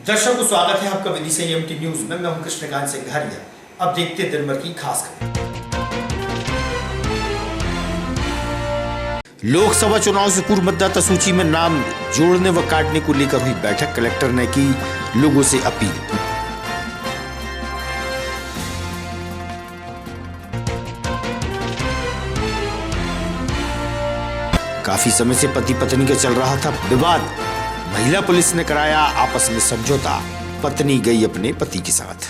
दर्शकों को स्वागत है आपका विदिशा एमटी न्यूज में। मैं हूं कृष्णकांत सिंघानिया। अब देखते हैं दिन भर की खास खबर। लोकसभा चुनाव से पूर्व मतदाता सूची में नाम जोड़ने व काटने को लेकर हुई बैठक। कलेक्टर ने की लोगों से अपील। काफी समय से पति पत्नी का चल रहा था विवाद। महिला पुलिस ने कराया आपस में समझौता। पत्नी गई अपने पति के साथ।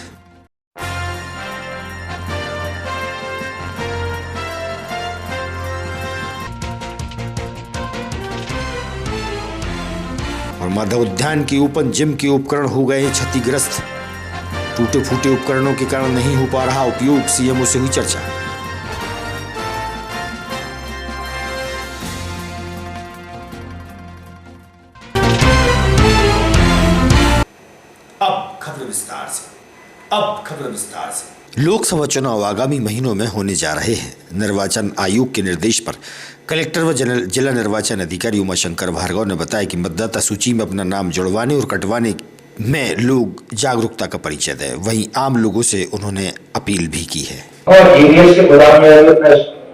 और माधव उद्यान के ओपन जिम के उपकरण हो गए क्षतिग्रस्त। टूटे फूटे उपकरणों के कारण नहीं हो पा रहा उपयोग। सीएमओ से हुई चर्चा। अब खबर विस्तार से। लोकसभा चुनाव आगामी महीनों में होने जा रहे हैं। निर्वाचन आयोग के निर्देश पर कलेक्टर व जिला निर्वाचन अधिकारी उमाशंकर भार्गव ने बताया कि मतदाता सूची में अपना नाम जुड़वाने और कटवाने में लोग जागरूकता का परिचय दें। वहीं आम लोगों से उन्होंने अपील भी की है। और जीडीएस के गोदाम में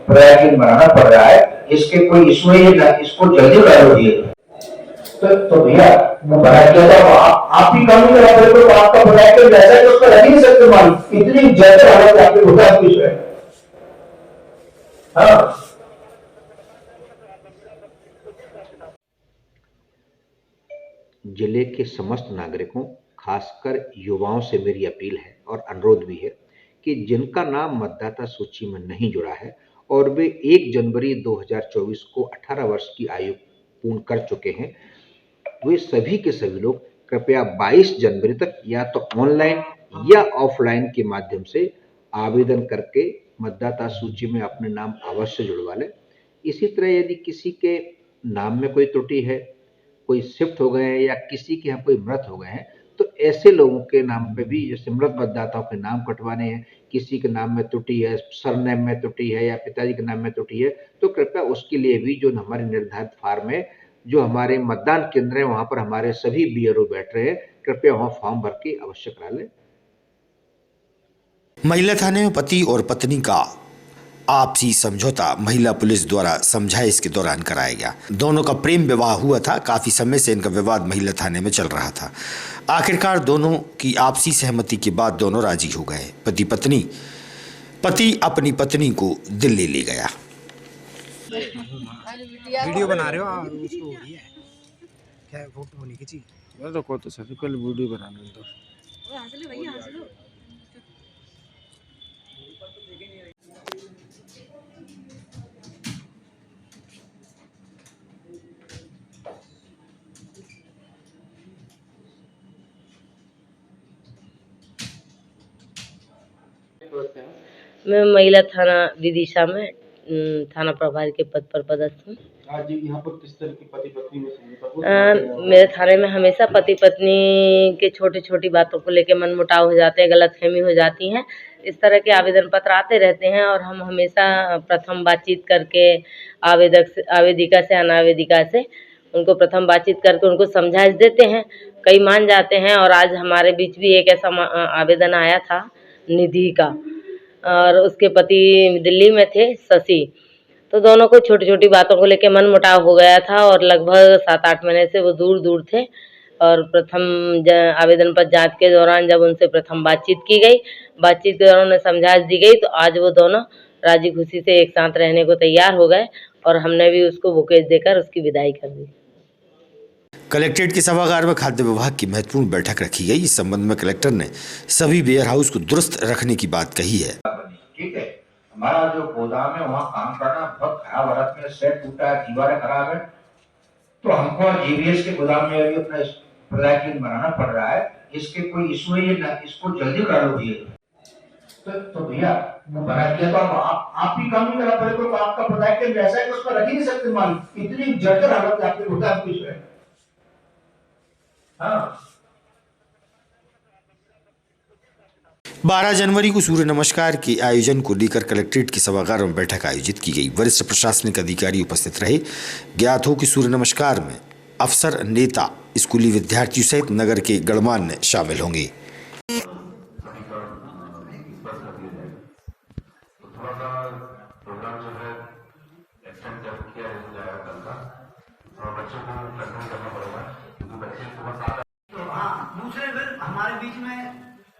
प्रयास बनाना पड़ रहा है, इसके कोई इशू है ना, इसको जल्दी करा दीजिए। तो भैया मैं बना किया था, आप ही काम नहीं करा पाए तो आपका बनाया कि वैसा है उसका रह नहीं सकते मान। इतनी जल्द हालत आपके गोदाम की है। हाँ, जिले के समस्त नागरिकों, खासकर युवाओं से मेरी अपील है और अनुरोध भी है कि जिनका नाम मतदाता सूची में नहीं जुड़ा है और वे 1 जनवरी 2024 को 18 वर्ष की आयु पूर्ण कर चुके हैं, वे सभी के सभी लोग कृपया 22 जनवरी तक या तो ऑनलाइन या ऑफलाइन के माध्यम से आवेदन करके मतदाता सूची में अपने नाम अवश्य जुड़वा लें। इसी तरह यदि किसी के नाम में कोई त्रुटि है, कोई शिफ्ट हो गए हैं या किसी के यहाँ कोई मृत हो गए हैं, तो ऐसे लोगों के नाम पे भी, जैसे मृत मतदाताओं के नाम कटवाने हैं, किसी के नाम में त्रुटि है, सरनेम में त्रुटि है या पिताजी के नाम में त्रुटि है, तो कृपया उसके लिए भी जो हमारे निर्धारित फॉर्म है, जो हमारे मतदान केंद्र है, वहां पर हमारे सभी बीएलओ बैठ रहे हैं, कृपया वहां फॉर्म भर के अवश्य करा लें। महिला थाने में पति और पत्नी का आपसी समझौता महिला पुलिस द्वारा समझाइश के दौरान कराया गया। दोनों का प्रेम विवाह हुआ था। काफी समय से इनका विवाद महिला थाने में चल रहा था। आखिरकार दोनों की आपसी सहमति के बाद दोनों राजी हो गए। पति अपनी पत्नी को दिल्ली ले गया। वीडियो बना रहे हो आप? उसको हो रही है क्या फोटो होने की चीज? मैं तो कहता सर कल वीडियो बनाने दो। मैं महिला थाना विदिशा में थाना प्रभारी के पद पर पदस्थ हूँ। आज यहाँ पर किस तरह की पति पत्नी में समझौता? मेरे थाने में हमेशा पति पत्नी के छोटी बातों को लेकर मनमुटाव हो जाते हैं, गलतफहमी हो जाती हैं। इस तरह के आवेदन पत्र आते रहते हैं और हम हमेशा प्रथम बातचीत करके आवेदिका से अनावेदिका से उनको प्रथम बातचीत करके उनको समझाइश देते हैं। कई मान जाते हैं और आज हमारे बीच भी एक ऐसा आवेदन आया था निधि का, और उसके पति दिल्ली में थे, शशि। तो दोनों को छोटी बातों को लेकर मनमुटाव हो गया था और लगभग 7-8 महीने से वो दूर थे। और प्रथम आवेदन पर जांच के दौरान जब उनसे प्रथम बातचीत की गई, बातचीत के दौरान उन्हें समझाइश दी गई, तो आज वो दोनों राजी खुशी से एक साथ रहने को तैयार हो गए और हमने भी उसको बुकेज देकर उसकी विदाई कर दी। कलेक्ट्रेट के सभागार में खाद्य विभाग की महत्वपूर्ण बैठक रखी गई। इस संबंध में कलेक्टर ने सभी वेयर हाउस को दुरुस्त रखने की बात कही है। ठीक है, हमारा जो गोदाम है वहाँ काम करना बहुत खराब हालत में, सेट टूटा है, दीवारें खराब है, तो हमको जीबीएस के गोदाम में अभी अपना प्रयास बनाना पड़ रहा है। इसके कोई इशू है ना, इसको जल्दी करा दीजिए। तो भैया मैं बना किया था, आप ही काम नहीं करा पाए तो आपका प्रयास वैसा है कि उसका रख ही नहीं सकते मान। इतनी जर्जर हालत आपके गोदाम की है। हाँ, 12 जनवरी को सूर्य नमस्कार के आयोजन को लेकर कलेक्ट्रेट के सभागार में बैठक आयोजित की गई। वरिष्ठ प्रशासनिक अधिकारी उपस्थित रहे। ज्ञात हो कि सूर्य नमस्कार में अफसर, नेता स्कूली विद्यार्थियों सहित नगर के गणमान्य शामिल होंगे। दूसरे फिर हमारे बीच में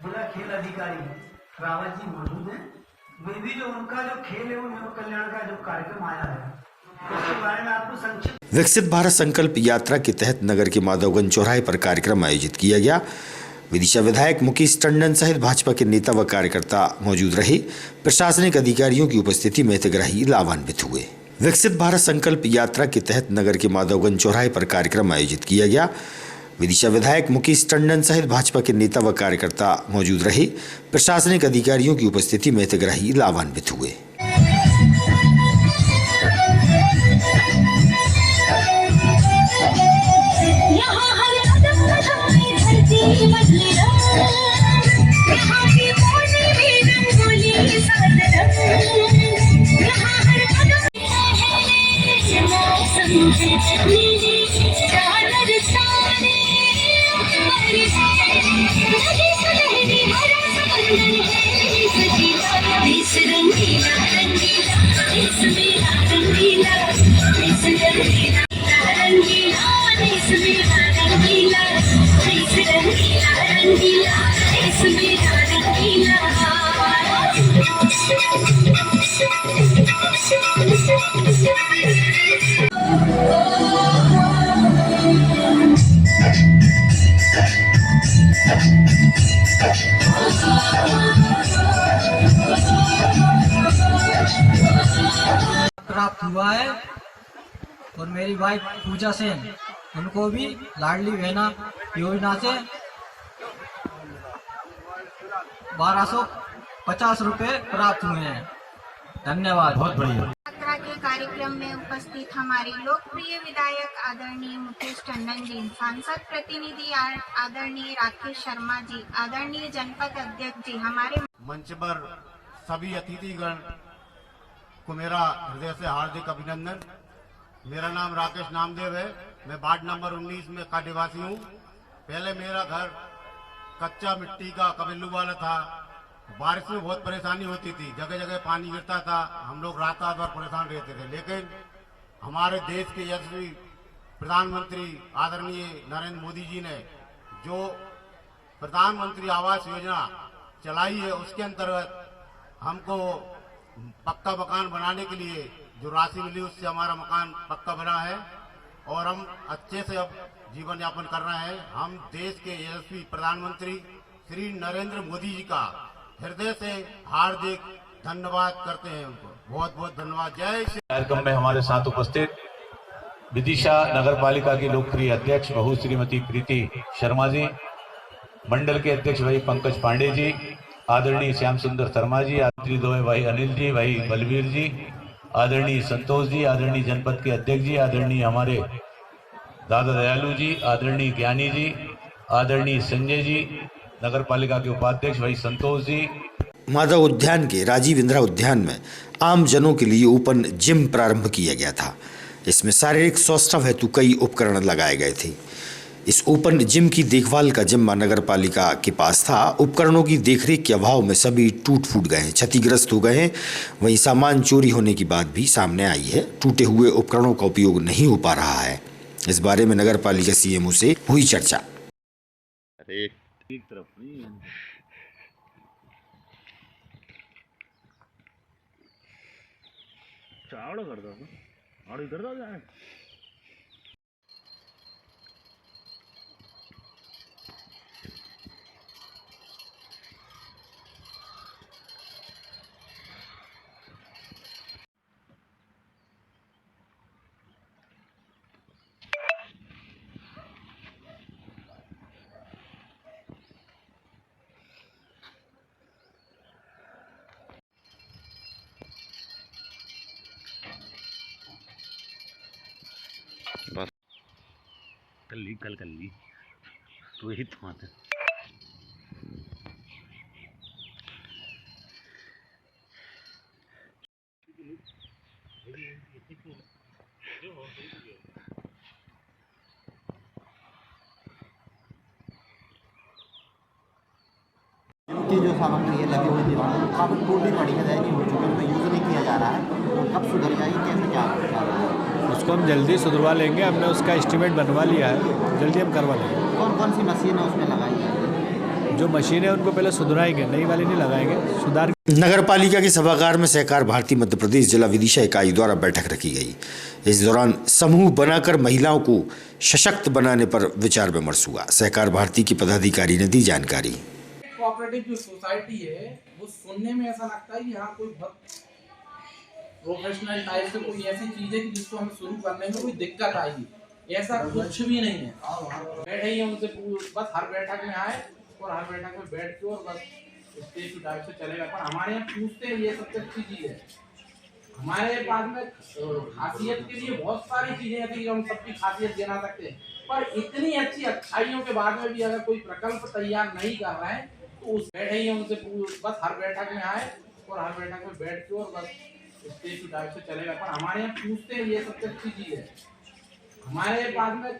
जिला खेल अधिकारी रावत जी मौजूद हैं। वे भी जो उनका जो खेल है वो युवक कल्याण का जो कार्यक्रम आया है उसके बारे में आपको संक्षिप्त। विकसित भारत संकल्प यात्रा के तहत नगर के माधवगंज चौराहे पर कार्यक्रम आयोजित किया गया। विदिशा विधायक मुकेश टंडन सहित भाजपा के नेता व कार्यकर्ता मौजूद रहे। प्रशासनिक अधिकारियों की उपस्थिति में हितग्राही लाभान्वित हुए। विकसित भारत संकल्प यात्रा के तहत नगर के माधवगंज चौराहे पर कार्यक्रम आयोजित किया गया। विदिशा विधायक मुकेश टंडन सहित भाजपा के नेता व कार्यकर्ता मौजूद रहे। प्रशासनिक अधिकारियों की उपस्थिति में हितग्राही लाभान्वित हुए। प्राप्त हुआ है और मेरी वाइफ पूजा सेन उनको भी लाडली बहना योजना से 1250 रुपए प्राप्त हुए हैं। धन्यवाद। बहुत बढ़िया। यात्रा के कार्यक्रम में उपस्थित हमारे लोकप्रिय विधायक आदरणीय मुकेश टंडन जी, सांसद प्रतिनिधि आदरणीय राकेश शर्मा जी, आदरणीय जनपद अध्यक्ष जी, हमारे मंच पर सभी अतिथिगण को मेरा हृदय से हार्दिक अभिनंदन। मेरा नाम राकेश नामदेव है। मैं वार्ड नंबर 19 में का निवासी हूँ। पहले मेरा घर कच्चा मिट्टी का कबेलू वाला था। बारिश में बहुत परेशानी होती थी, जगह जगह पानी गिरता था, हम लोग रात रात भर परेशान रहते थे। लेकिन हमारे देश के यशस्वी प्रधानमंत्री आदरणीय नरेंद्र मोदी जी ने जो प्रधानमंत्री आवास योजना चलाई है उसके अंतर्गत हमको पक्का मकान बनाने के लिए जो राशि मिली उससे हमारा मकान पक्का बना है और हम अच्छे से अब जीवन यापन कर रहे हैं। हम देश के यशस्वी प्रधानमंत्री श्री नरेंद्र मोदी जी का हृदय से हार्दिक धन्यवाद करते हैं। उनको बहुत बहुत धन्यवाद। जय श्री। कार्यक्रम में हमारे साथ उपस्थित विदिशा नगर पालिका की लोकप्रिय अध्यक्ष बहु श्रीमती प्रीति शर्मा जी, मंडल के अध्यक्ष भाई पंकज पांडे जी, आदरणीय श्याम सुंदर शर्मा जी, आदरणीय दो भाई अनिल जी, भाई बलवीर जी, आदरणीय संतोष जी, आदरणीय जनपद के अध्यक्ष जी, आदरणीय हमारे दादा दयालु जी, आदरणीय ज्ञानी जी, आदरणीय संजय जी, नगर पालिका के उपाध्यक्ष भाई संतोष जी। माधव उद्यान के राजीव इंदिरा उद्यान में आम जनों के लिए ओपन जिम प्रारंभ किया गया था। इसमें शारीरिक स्वास्थ्य हेतु कई उपकरण लगाए गए थे। इस ओपन जिम की देखभाल का जिम्मा नगर पालिका के पास था। उपकरणों की देखरेख के अभाव में सभी टूट फूट गए हैं, क्षतिग्रस्त हो गए हैं। वहीं सामान चोरी होने की बात भी सामने आई है। टूटे हुए उपकरणों का उपयोग नहीं हो पा रहा है। इस बारे में नगर पालिका सीएमओ से हुई चर्चा। एक तरफ नहीं चावड़ कर दो और इधर दो जाए। कल कर ली रोहित माता की जो सामग्री है लगी हुई दीवार वो काफ़ी टूटी पड़ी है, ज़ायरी हो चुकी है, उनको यूज़ नहीं किया जा रहा है, तो कब सुधर जाएगी, कैसे क्या होगा? उसको हम जल्दी सुधरवा लेंगे, हमने उसका एस्टीमेट बनवा लिया है, जल्दी हम करवा लेंगे। कौन कौन सी मशीन है उसमें लगाई है? जो मशीन है उनको पहले सुधराएंगे, नई वाली नहीं लगाएंगे, सुधार। नगर पालिका के सभागार में सहकार भारती मध्य प्रदेश जिला विदिशा इकाई द्वारा बैठक रखी गई। इस दौरान समूह बनाकर महिलाओं को सशक्त बनाने पर विचार विमर्श हुआ। सहकार भारती के पदाधिकारी ने दी जानकारी। कोऑपरेटिव जो सोसाइटी है वो सुनने में ऐसा लगता है कि यहाँ कोई बहुत प्रोफेशनल टाइप से कोई ऐसी चीज है कि जिसको हमें शुरू करने में कोई दिक्कत आएगी, ऐसा कुछ भी नहीं है। बैठे ही उनसे बस हर बैठक में आए और हर बैठक में बैठ के और बस स्टेज टाइप से चलेगा, पर हमारे यहाँ पूछते हैं, ये सबसे अच्छी चीज है। हमारे पास में खासियत के लिए बहुत सारी चीजें थी, हम सबकी खासियत गिना सकते हैं, पर इतनी अच्छी अच्छाइयों के बाद में भी अगर कोई प्रकल्प तैयार नहीं कर रहे हैं तो उस बैठे ही उनसे बस हर बैठक में आए और हर बैठक में बैठ के और बस स्टेज टाइप से चलेगा, पर हमारे यहाँ पूछते हैं, ये सबसे अच्छी चीज है। हमारे पास में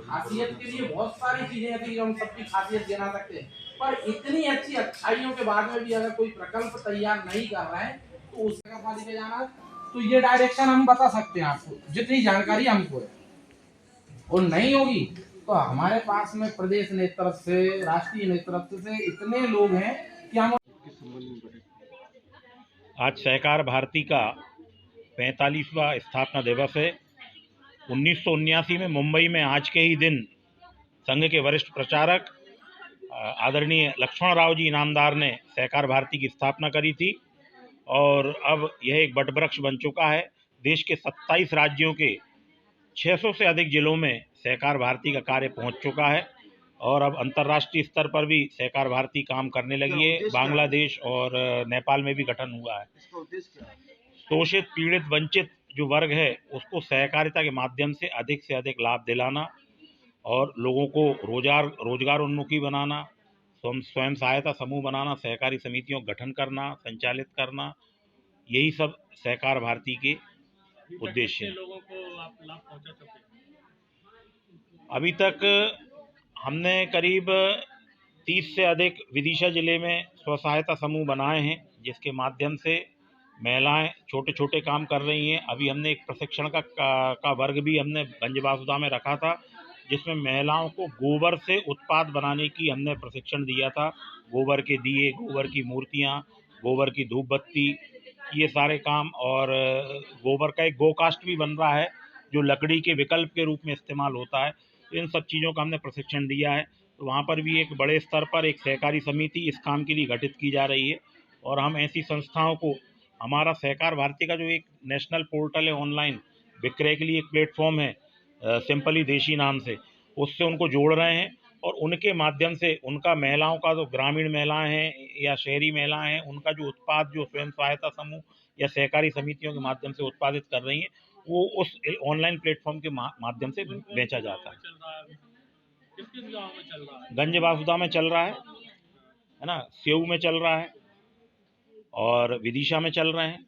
खासियत के लिए बहुत सारी चीजें थी, हम सबकी खासियत गिना सकते हैं, पर इतनी अच्छी अच्छाइयों के बाद में भी अगर कोई प्रकल्प तैयार नहीं कर रहे हैं तो उस जगह पालिका जाना, तो ये डायरेक्शन हम बता सकते हैं आपको, जितनी जानकारी हमको है, और नहीं होगी तो हमारे पास में प्रदेश नेतृत्व से, राष्ट्रीय नेतृत्व से इतने लोग हैं कि हम। आज सहकार भारती का 45वां स्थापना दिवस है। 1979 में मुंबई में आज के ही दिन संघ के वरिष्ठ प्रचारक आदरणीय लक्ष्मण राव जी इनामदार ने सहकार भारती की स्थापना करी थी और अब यह एक वटवृक्ष बन चुका है। देश के 27 राज्यों के 600 से अधिक जिलों में सहकार भारती का कार्य पहुंच चुका है और अब अंतर्राष्ट्रीय स्तर पर भी सहकार भारती काम करने लगी है। बांग्लादेश और नेपाल में भी गठन हुआ है। शोषित, पीड़ित, वंचित जो वर्ग है उसको सहकारिता के माध्यम से अधिक लाभ दिलाना और लोगों को रोजगार उन्मुखी बनाना, स्वयं सहायता समूह बनाना, सहकारी समितियों का गठन करना, संचालित करना, यही सब सहकार भारती के उद्देश्य हैं। लोगों को आप लाभ पहुंचा चुके हैं? अभी तक हमने करीब 30 से अधिक विदिशा जिले में स्व सहायता समूह बनाए हैं, जिसके माध्यम से महिलाएं छोटे छोटे काम कर रही हैं। अभी हमने एक प्रशिक्षण का वर्ग भी हमने गंजबासुदा में रखा था, जिसमें महिलाओं को गोबर से उत्पाद बनाने की हमने प्रशिक्षण दिया था। गोबर के दिए, गोबर की मूर्तियाँ, गोबर की धूप बत्ती, ये सारे काम, और गोबर का एक गोकास्ट भी बन रहा है जो लकड़ी के विकल्प के रूप में इस्तेमाल होता है। इन सब चीज़ों का हमने प्रशिक्षण दिया है। तो वहाँ पर भी एक बड़े स्तर पर एक सहकारी समिति इस काम के लिए गठित की जा रही है और हम ऐसी संस्थाओं को, हमारा सहकार भारती का जो एक नेशनल पोर्टल है ऑनलाइन विक्रय के लिए, एक प्लेटफॉर्म है सिंपली देशी नाम से, उससे उनको जोड़ रहे हैं और उनके माध्यम से उनका महिलाओं का, जो ग्रामीण महिलाएं हैं या शहरी महिलाएं हैं, उनका जो उत्पाद जो स्वयं सहायता समूह या सहकारी समितियों के माध्यम से उत्पादित कर रही हैं, वो उस ऑनलाइन प्लेटफॉर्म के माध्यम से बेचा जाता है। किस गांव में चल रहा है? गंजबासुदा में चल रहा है ना, सेऊ में चल रहा है और विदिशा में चल रहे हैं।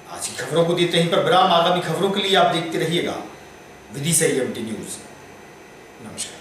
आज की खबरों को देते हैं पर विराम। आगामी खबरों के लिए आप देखते रहिएगा विदिशा EMT न्यूज। नमस्कार।